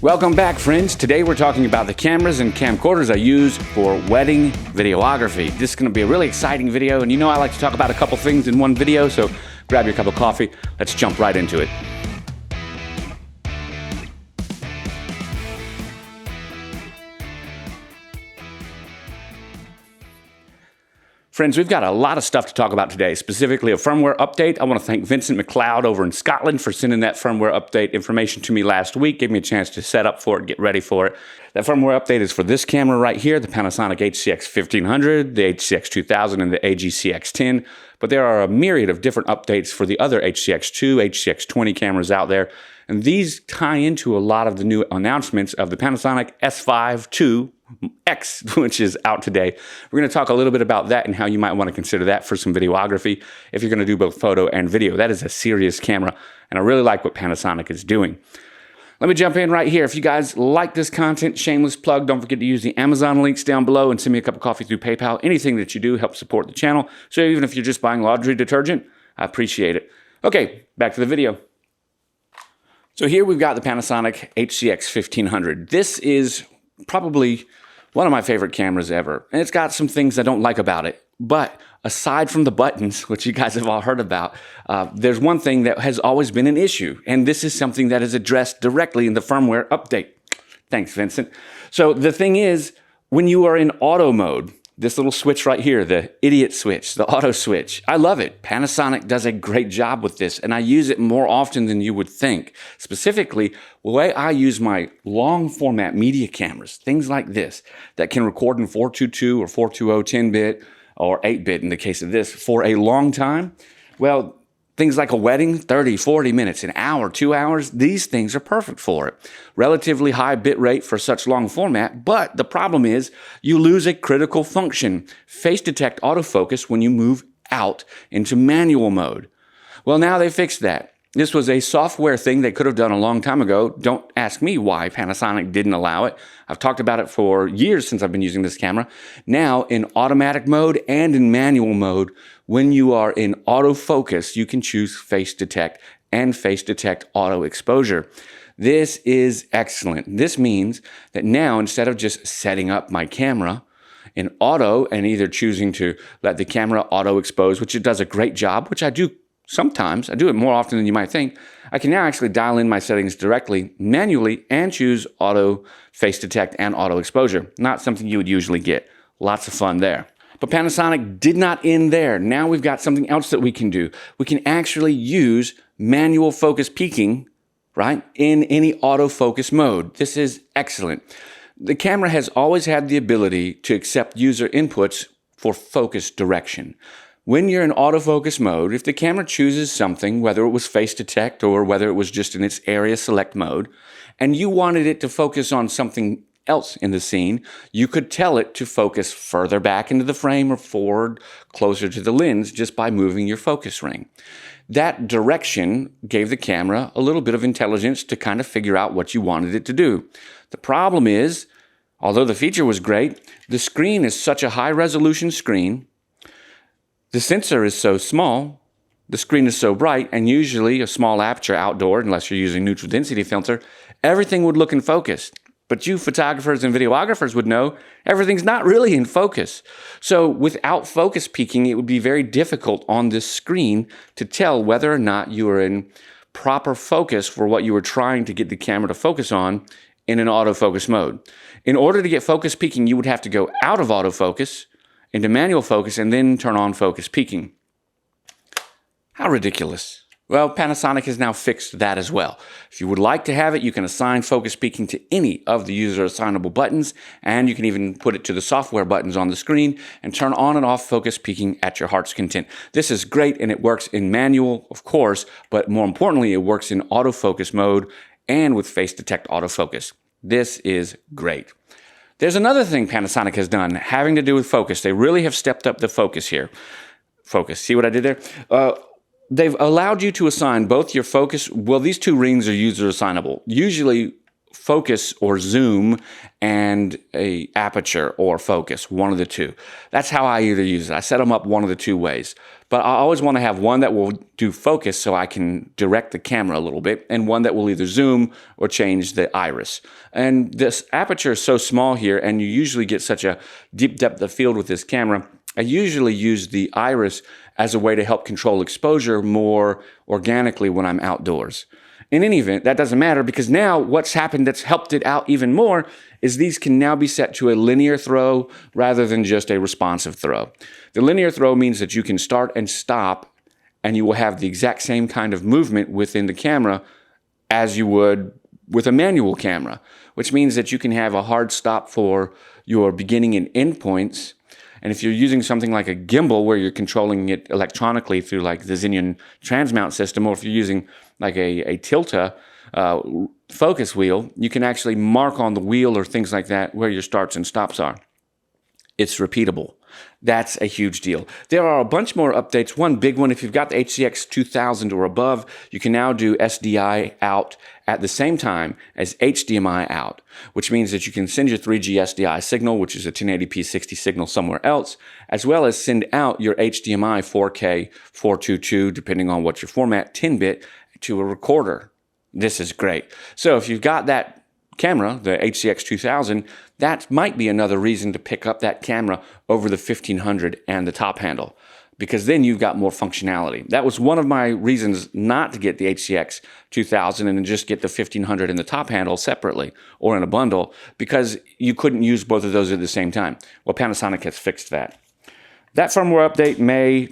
Welcome back, friends. Today we're talking about the cameras and camcorders I use for wedding videography. This is going to be a really exciting video, and you know I like to talk about a couple things in one video, so grab your cup of coffee. Let's jump right into it. Friends, we've got a lot of stuff to talk about today, specifically a firmware update. I want to thank Vincent McLeod over in Scotland for sending that firmware update information to me last week. Gave me a chance to set up for it, get ready for it. That firmware update is for this camera right here, the Panasonic HCX 1500, the HCX 2000, and the AGCX 10. But there are a myriad of different updates for the other HCX 2, HCX 20 cameras out there. And these tie into a lot of the new announcements of the Panasonic S5M2x, which is out today. We're going to talk a little bit about that and how you might want to consider that for some videography if you're going to do both photo and video. That is a serious camera, and I really like what Panasonic is doing. Let me jump in right here. If you guys like this content, shameless plug, don't forget to use the Amazon links down below and send me a cup of coffee through PayPal. Anything that you do helps support the channel. So even if you're just buying laundry detergent, I appreciate it. Okay, back to the video. So here we've got the Panasonic HCX 1500. This is probably one of my favorite cameras ever. And it's got some things I don't like about it. But aside from the buttons, which you guys have all heard about, there's one thing that has always been an issue. And this is something that is addressed directly in the firmware update. Thanks, Vincent. So the thing is, when you are in auto mode, this little switch right here, the idiot switch, the auto switch, I love it. Panasonic does a great job with this, and I use it more often than you would think. Specifically, the way I use my long format media cameras, things like this, that can record in 422 or 420 10-bit or 8-bit in the case of this for a long time. Well, things like a wedding, 30, 40 minutes, an hour, 2 hours, these things are perfect for it. Relatively high bit rate for such long format, but the problem is you lose a critical function, face detect autofocus, when you move out into manual mode. Well, now they fixed that. This was a software thing they could have done a long time ago. Don't ask me why Panasonic didn't allow it. I've talked about it for years since I've been using this camera. Now, in automatic mode and in manual mode, when you are in autofocus, you can choose face detect and face detect auto exposure. This is excellent. This means that now, instead of just setting up my camera in auto and either choosing to let the camera auto expose, which it does a great job, which I do sometimes, I do it more often than you might think, I can now actually dial in my settings directly, manually, and choose auto face detect and auto exposure. Not something you would usually get. Lots of fun there. But Panasonic did not end there. Now we've got something else that we can do. We can actually use manual focus peaking, right, in any autofocus mode. This is excellent. The camera has always had the ability to accept user inputs for focus direction. When you're in autofocus mode, if the camera chooses something, whether it was face detect or whether it was just in its area select mode, and you wanted it to focus on something else in the scene, you could tell it to focus further back into the frame or forward, closer to the lens, just by moving your focus ring. That direction gave the camera a little bit of intelligence to kind of figure out what you wanted it to do. The problem is, although the feature was great, the screen is such a high resolution screen, the sensor is so small, the screen is so bright, and usually a small aperture outdoor, unless you're using neutral density filter, everything would look in focus. But you photographers and videographers would know everything's not really in focus. So without focus peaking, it would be very difficult on this screen to tell whether or not you are in proper focus for what you were trying to get the camera to focus on in an autofocus mode. In order to get focus peaking, you would have to go out of autofocus into manual focus and then turn on focus peaking. How ridiculous. Well, Panasonic has now fixed that as well. If you would like to have it, you can assign focus peaking to any of the user assignable buttons, and you can even put it to the software buttons on the screen and turn on and off focus peaking at your heart's content. This is great, and it works in manual, of course, but more importantly, it works in autofocus mode and with face detect autofocus. This is great. There's another thing Panasonic has done having to do with focus. They really have stepped up the focus here. Focus. See what I did there? They've allowed you to assign both your focus. Well, these two rings are user assignable. Usually focus or zoom and a aperture or focus, one of the two. That's how I either use it. I set them up one of the two ways. But I always want to have one that will do focus so I can direct the camera a little bit, and one that will either zoom or change the iris. And this aperture is so small here, and you usually get such a deep depth of field with this camera. I usually use the iris as a way to help control exposure more organically when I'm outdoors. In any event, that doesn't matter, because now what's happened that's helped it out even more is these can now be set to a linear throw rather than just a responsive throw. The linear throw means that you can start and stop, and you will have the exact same kind of movement within the camera as you would with a manual camera, which means that you can have a hard stop for your beginning and end points. And if you're using something like a gimbal where you're controlling it electronically through like the Xenon transmount system, or if you're using like a Tilta focus wheel, you can actually mark on the wheel or things like that where your starts and stops are. It's repeatable. That's a huge deal. There are a bunch more updates. One big one, if you've got the HCX 2000 or above, you can now do SDI out at the same time as HDMI out, which means that you can send your 3G SDI signal, which is a 1080p 60 signal somewhere else, as well as send out your HDMI 4K 422, depending on what your format, 10-bit, to a recorder. This is great. So if you've got that camera, the HCX 2000, that might be another reason to pick up that camera over the 1500 and the top handle, because then you've got more functionality. That was one of my reasons not to get the HCX 2000 and just get the 1500 and the top handle separately or in a bundle, because you couldn't use both of those at the same time. Well, Panasonic has fixed that. That firmware update, May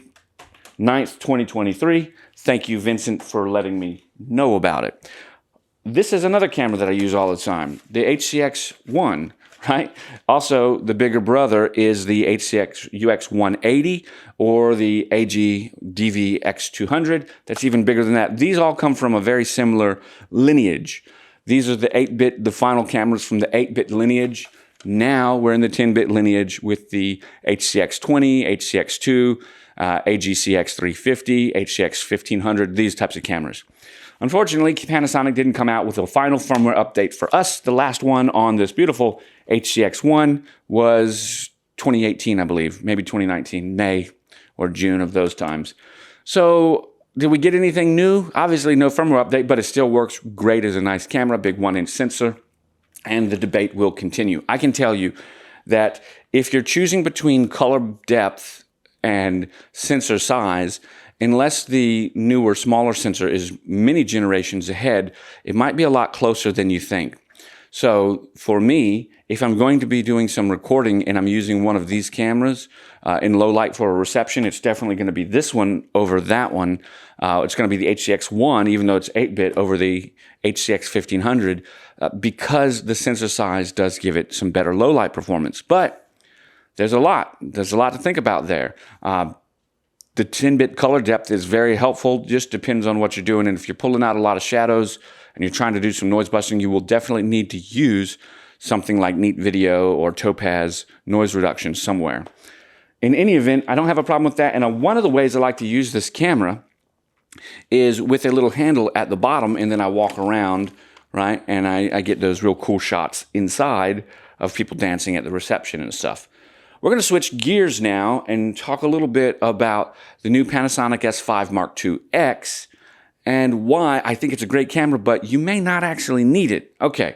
9th, 2023. Thank you, Vincent, for letting me know about it. This is another camera that I use all the time, the HCX1, right? Also, the bigger brother is the HCX UX180 or the AG DV-X200. That's even bigger than that. These all come from a very similar lineage. These are the 8-bit, the final cameras from the 8-bit lineage. Now we're in the 10-bit lineage with the HCX20, HCX2, AGCX350, HCX 1500, these types of cameras. Unfortunately, Panasonic didn't come out with a final firmware update for us. The last one on this beautiful HCX1 was 2018, I believe, maybe 2019, May or June of those times. So did we get anything new? Obviously no firmware update, but it still works great as a nice camera, big 1-inch sensor, and the debate will continue. I can tell you that if you're choosing between color depth and sensor size, unless the newer, smaller sensor is many generations ahead, it might be a lot closer than you think. So for me, if I'm going to be doing some recording and I'm using one of these cameras in low light for a reception, it's definitely going to be this one over that one. It's going to be the HCX1, even though it's 8-bit, over the HCX 1500, because the sensor size does give it some better low light performance. But there's a lot to think about there. The 10-bit color depth is very helpful, just depends on what you're doing. And if you're pulling out a lot of shadows and you're trying to do some noise busting, you will definitely need to use something like Neat Video or Topaz noise reduction somewhere. In any event, I don't have a problem with that. And one of the ways I like to use this camera is with a little handle at the bottom, and then I walk around, right? And I get those real cool shots inside of people dancing at the reception and stuff. We're going to switch gears now and talk a little bit about the new Panasonic S5M2x and why I think it's a great camera, but you may not actually need it. Okay,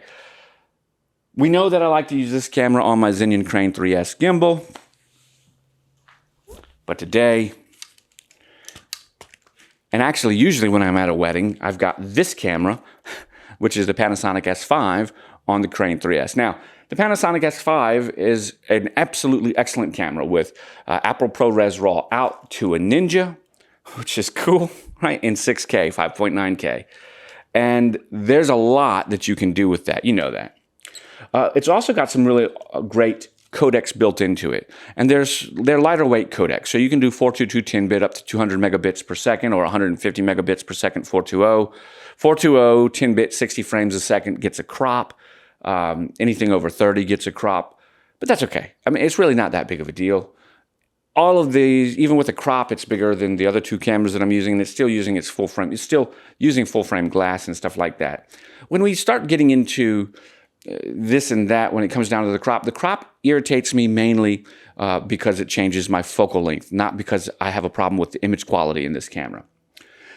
we know that I like to use this camera on my Xenon Crane 3S gimbal, but today, and actually usually when I'm at a wedding, I've got this camera, which is the Panasonic S5 on the Crane 3S. Now, the Panasonic S5 is an absolutely excellent camera with Apple ProRes RAW out to a Ninja, which is cool, right, in 6K, 5.9K. And there's a lot that you can do with that. You know that. It's also got some really great codecs built into it. And they're lighter weight codecs. So you can do 422 10-bit up to 200 megabits per second or 150 megabits per second 420. 420 10-bit 60 frames a second gets a crop. Anything over 30 gets a crop, but that's okay. I mean, it's really not that big of a deal. all of these, even with the crop, it's bigger than the other two cameras that I'm using, and it's still using its full frame. It's still using full frame glass and stuff like that. When we start getting into this and that, when it comes down to the crop irritates me mainly because it changes my focal length, not because I have a problem with the image quality in this camera.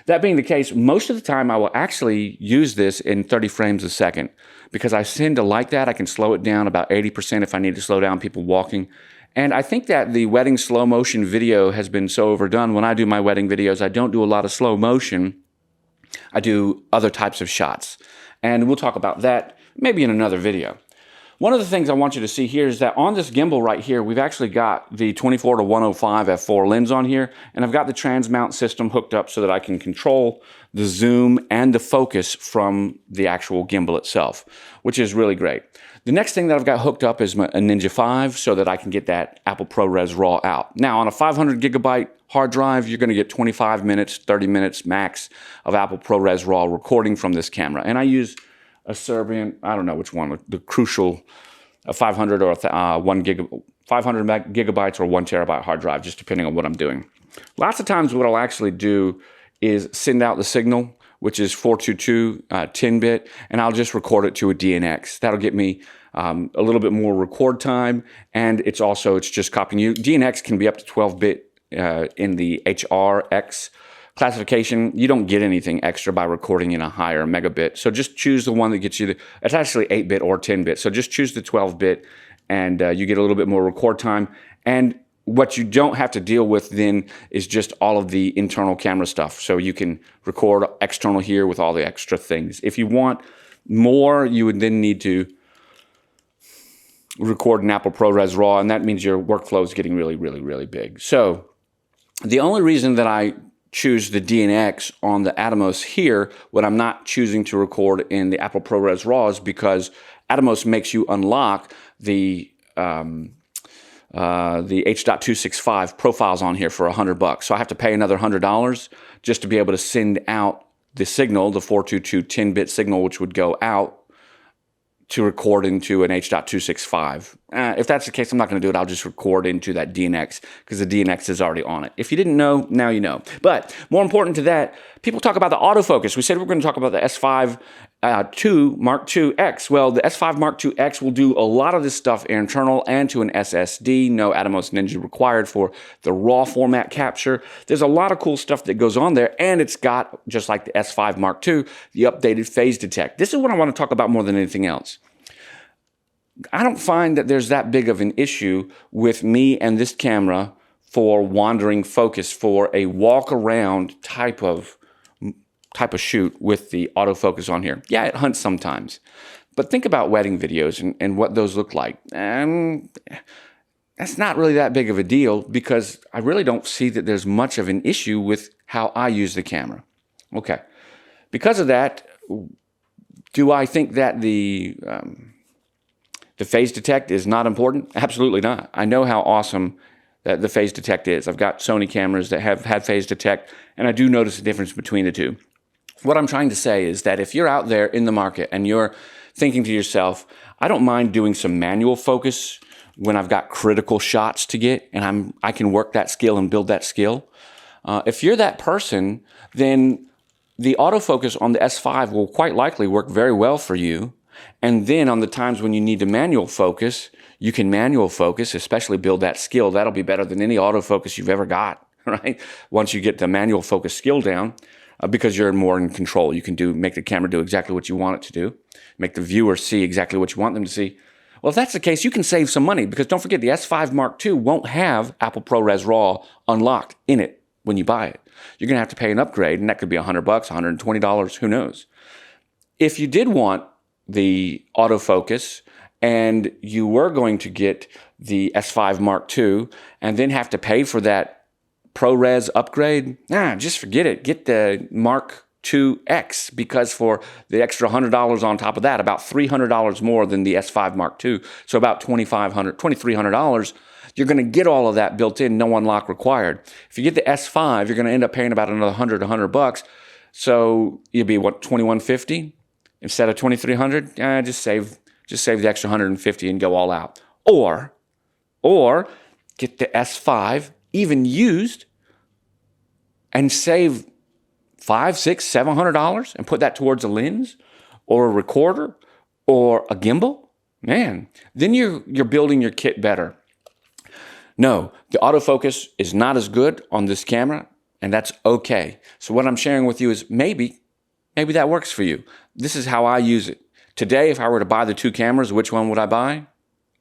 That being the case, most of the time I will actually use this in 30 frames a second because I tend to like that. I can slow it down about 80% if I need to slow down people walking. And I think that the wedding slow motion video has been so overdone. When I do my wedding videos, I don't do a lot of slow motion. I do other types of shots. And we'll talk about that maybe in another video. One of the things I want you to see here is that on this gimbal right here, we've actually got the 24-105 f4 lens on here, and I've got the transmount system hooked up so that I can control the zoom and the focus from the actual gimbal itself, which is really great. The next thing that I've got hooked up is a NinjaV so that I can get that Apple ProRes RAW out. Now, on a 500 gigabyte hard drive, you're going to get 25 minutes, 30 minutes max of Apple ProRes RAW recording from this camera. And I use a Serbian, I don't know which one, the Crucial 500 or 500 gigabytes or 1 terabyte hard drive, just depending on what I'm doing. Lots of times what I'll actually do is send out the signal, which is 422 10-bit, and I'll just record it to a DNX. That'll get me a little bit more record time, and it's just copying you. DNX can be up to 12-bit in the HRX classification. You don't get anything extra by recording in a higher megabit. So just choose the one that gets you it's actually 8-bit or 10-bit. So just choose the 12-bit and you get a little bit more record time. And what you don't have to deal with then is just all of the internal camera stuff. So you can record external here with all the extra things. If you want more, you would then need to record an Apple ProRes RAW, and that means your workflow is getting really, really, really big. So the only reason that I choose the DNX on the Atomos here when I'm not choosing to record in the Apple ProRes RAW is because Atomos makes you unlock the H.265 profiles on here for $100. So I have to pay another $100 just to be able to send out the signal, the 422 10-bit signal, which would go out to record into an H.265. If that's the case, I'm not going to do it. I'll just record into that DNX because the DNX is already on it. If you didn't know, now you know. But more important to that, people talk about the autofocus. We said we're going to talk about the S5 Mark II X. Well, the S5 Mark II X will do a lot of this stuff internal and to an SSD. No Atomos Ninja required for the RAW format capture. There's a lot of cool stuff that goes on there, and it's got, just like the S5 Mark II, the updated phase detect. This is what I want to talk about more than anything else. I don't find that there's that big of an issue with me and this camera for wandering focus, for a walk around type of shoot with the autofocus on here. Yeah, it hunts sometimes. But think about wedding videos and what those look like. That's not really that big of a deal because I really don't see that there's much of an issue with how I use the camera. Okay. Because of that, do I think that the phase detect is not important? Absolutely not. I know how awesome that the phase detect is. I've got Sony cameras that have had phase detect, and I do notice a difference between the two. What I'm trying to say is that if you're out there in the market and you're thinking to yourself, I don't mind doing some manual focus when I've got critical shots to get, and I can work that skill and build that skill. If you're that person, then the autofocus on the S5 will quite likely work very well for you. And then on the times when you need to manual focus, you can manual focus, especially build that skill. That'll be better than any autofocus you've ever got, right? Once you get the manual focus skill down, because you're more in control. You can make the camera do exactly what you want it to do, make the viewer see exactly what you want them to see. Well, if that's the case, you can save some money because don't forget the S5 Mark II won't have Apple ProRes RAW unlocked in it when you buy it. You're going to have to pay an upgrade, and that could be $100, $120, who knows. If you did want the autofocus and you were going to get the S5 Mark II and then have to pay for that ProRes upgrade, just forget it. Get the Mark II X because for the extra $100 on top of that, about $300 more than the S5 Mark II, so about $2,300, you're going to get all of that built in, no unlock required. If you get the S5, you're going to end up paying about another $100, so you'll be what, $2,150 instead of $2,300. Just save the extra $150 and go all out. Or get the S5 even used, and save $500, $600, $700 and put that towards a lens or a recorder or a gimbal, man, then you're building your kit better. No, the autofocus is not as good on this camera, and that's okay. So what I'm sharing with you is maybe that works for you. This is how I use it. Today, if I were to buy the two cameras, which one would I buy?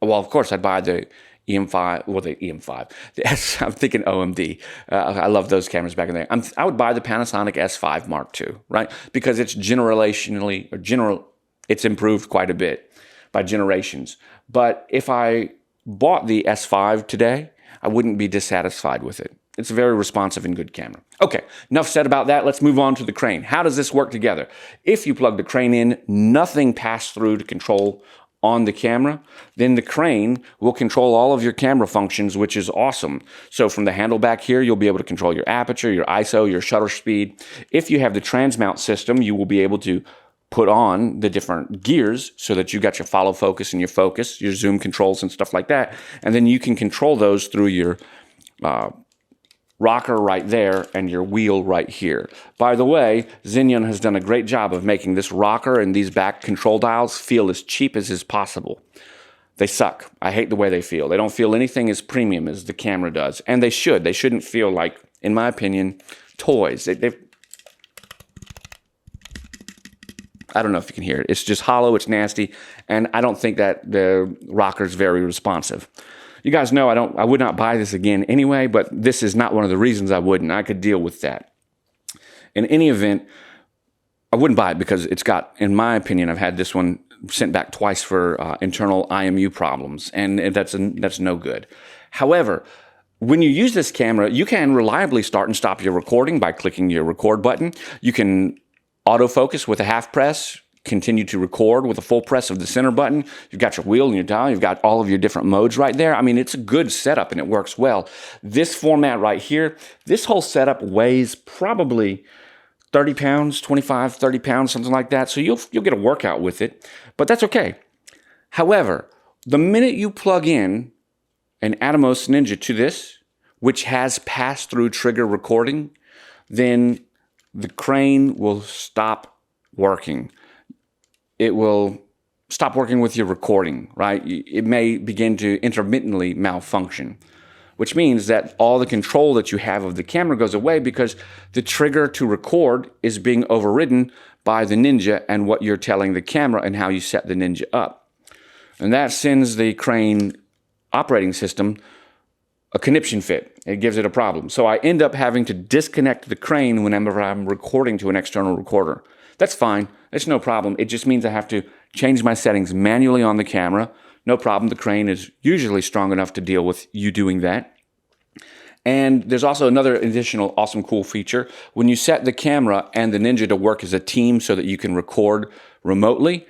Well, of course, I'd buy the EM5, well, the EM5. I'm thinking OMD. I love those cameras back in the day. I would buy the Panasonic S5 Mark II, right? Because it's it's improved quite a bit by generations. But if I bought the S5 today, I wouldn't be dissatisfied with it. It's a very responsive and good camera. Okay, enough said about that. Let's move on to the crane. How does this work together? If you plug the crane in, nothing passed through to control on the camera, then the crane will control all of your camera functions, which is awesome. So from the handle back here, you'll be able to control your aperture, your ISO, your shutter speed. If you have the transmount system, you will be able to put on the different gears so that you got your follow focus and your focus, your zoom controls and stuff like that. And then you can control those through your rocker right there and your wheel right here. By the way, Xenon has done a great job of making this rocker and these back control dials feel as cheap as is possible. They suck. I hate the way they feel. They don't feel anything as premium as the camera does. And they should. They shouldn't feel like, in my opinion, toys. I don't know if you can hear it. It's just hollow, it's nasty, and I don't think that the rocker's very responsive. You guys know I would not buy this again anyway, but this is not one of the reasons I wouldn't. I could deal with that. In any event, I wouldn't buy it because it's got, in my opinion, I've had this one sent back twice for internal IMU problems, and that's no good. However, when you use this camera, you can reliably start and stop your recording by clicking your record button. You can autofocus with a half press, continue to record with a full press of the center button. You've got your wheel and your dial. You've got all of your different modes right there. I mean, it's a good setup and it works well. This format right here, this whole setup weighs probably 30 pounds, 25, 30 pounds, something like that. So you'll get a workout with it, but that's okay. However, the minute you plug in an Atomos Ninja to this, which has pass-through trigger recording, then the crane will stop working. It will stop working with your recording, right? It may begin to intermittently malfunction, which means that all the control that you have of the camera goes away because the trigger to record is being overridden by the Ninja and what you're telling the camera and how you set the Ninja up. And that sends the crane operating system a conniption fit. It gives it a problem. So I end up having to disconnect the crane whenever I'm recording to an external recorder. That's fine. It's no problem. It just means I have to change my settings manually on the camera. No problem. The crane is usually strong enough to deal with you doing that. And there's also another additional awesome cool feature. When you set the camera and the Ninja to work as a team so that you can record remotely,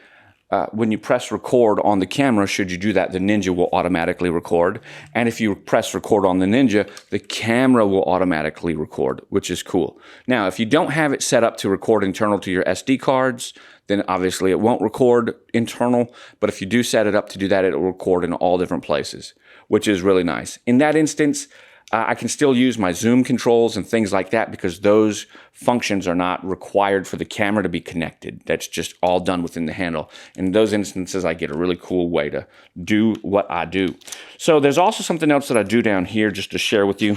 when you press record on the camera, should you do that, the Ninja will automatically record. And if you press record on the Ninja, the camera will automatically record, which is cool. Now, if you don't have it set up to record internal to your SD cards, then obviously it won't record internal. But if you do set it up to do that, it will record in all different places, which is really nice. In that instance, I can still use my zoom controls and things like that because those functions are not required for the camera to be connected. That's just all done within the handle. In those instances, I get a really cool way to do what I do. So there's also something else that I do down here just to share with you.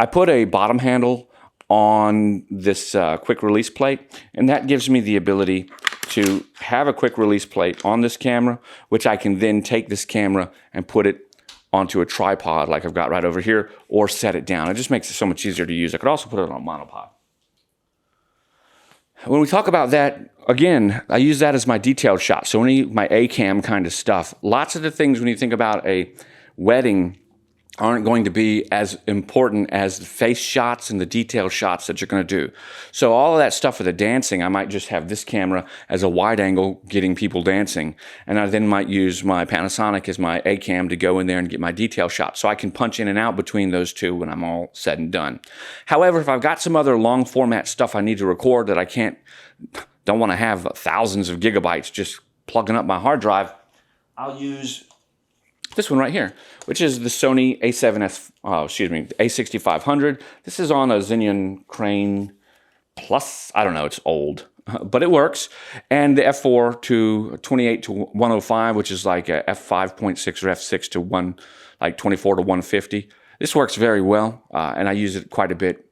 I put a bottom handle on this quick release plate, and that gives me the ability to have a quick release plate on this camera, which I can then take this camera and put it onto a tripod like I've got right over here, or set it down. It just makes it so much easier to use. I could also put it on a monopod. When we talk about that, again, I use that as my detailed shot. So my A-cam kind of stuff. Lots of the things when you think about a wedding aren't going to be as important as the face shots and the detail shots that you're going to do. So all of that stuff for the dancing, I might just have this camera as a wide angle getting people dancing. And I then might use my Panasonic as my A-cam to go in there and get my detail shots. So I can punch in and out between those two when I'm all said and done. However, if I've got some other long format stuff I need to record that I don't want to have thousands of gigabytes just plugging up my hard drive, I'll use this one right here, which is the Sony A6500. This is on a Xenon Crane Plus. I don't know, it's old, but it works. And the f4 to 28 to 105, which is like a f5.6 or f6 to 24 to 150. This works very well, and I use it quite a bit.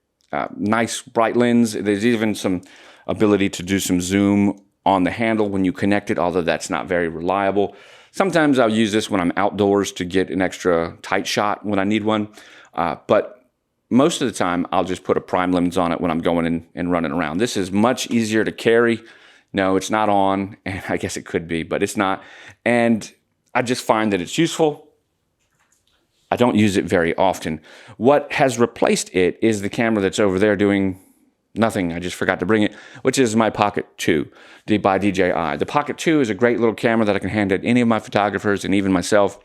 Nice bright lens. There's even some ability to do some zoom on the handle when you connect it, although that's not very reliable. Sometimes I'll use this when I'm outdoors to get an extra tight shot when I need one, but most of the time I'll just put a prime lens on it when I'm going in and running around. This is much easier to carry. No, it's not on, and I guess it could be, but it's not. And I just find that it's useful. I don't use it very often. What has replaced it is the camera that's over there doing nothing. I just forgot to bring it, which is my Pocket 2 by DJI. The Pocket 2 is a great little camera that I can hand to any of my photographers and even myself.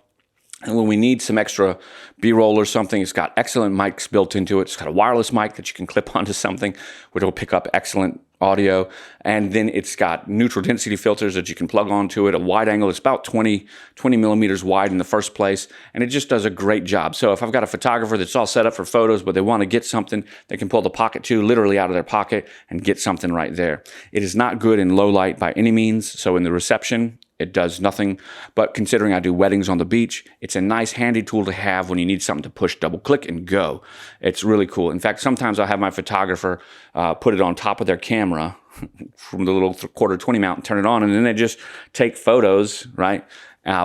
And when we need some extra B-roll or something, it's got excellent mics built into it. It's got a wireless mic that you can clip onto something, which will pick up excellent audio. And then it's got neutral density filters that you can plug onto it, a wide angle. It's about 20 millimeters wide in the first place, and it just does a great job. So if I've got a photographer that's all set up for photos, but they want to get something, they can pull the Pocket 2 literally out of their pocket and get something right there. It is not good in low light by any means, so in the reception, it does nothing, but considering I do weddings on the beach, it's a nice handy tool to have when you need something to push, double click, and go. It's really cool. In fact, sometimes I'll have my photographer put it on top of their camera from the little quarter 20 mount and turn it on, and then they just take photos, right,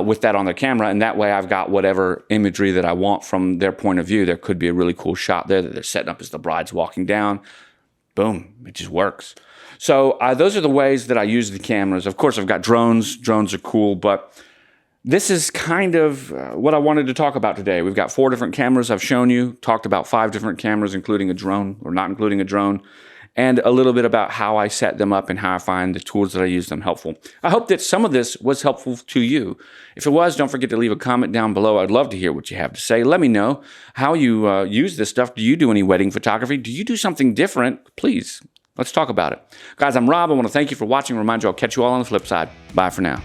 with that on their camera, and that way I've got whatever imagery that I want from their point of view. There could be a really cool shot there that they're setting up as the bride's walking down. Boom, it just works. So those are the ways that I use the cameras. Of course, I've got drones. Drones are cool, but this is kind of what I wanted to talk about today. We've got 4 different cameras I've shown you, talked about 5 different cameras, including a drone or not including a drone, and a little bit about how I set them up and how I find the tools that I use them helpful. I hope that some of this was helpful to you. If it was, don't forget to leave a comment down below. I'd love to hear what you have to say. Let me know how you use this stuff. Do you do any wedding photography? Do you do something different? Please, let's talk about it. Guys, I'm Rob. I want to thank you for watching. Remind you I'll catch you all on the flip side. Bye for now.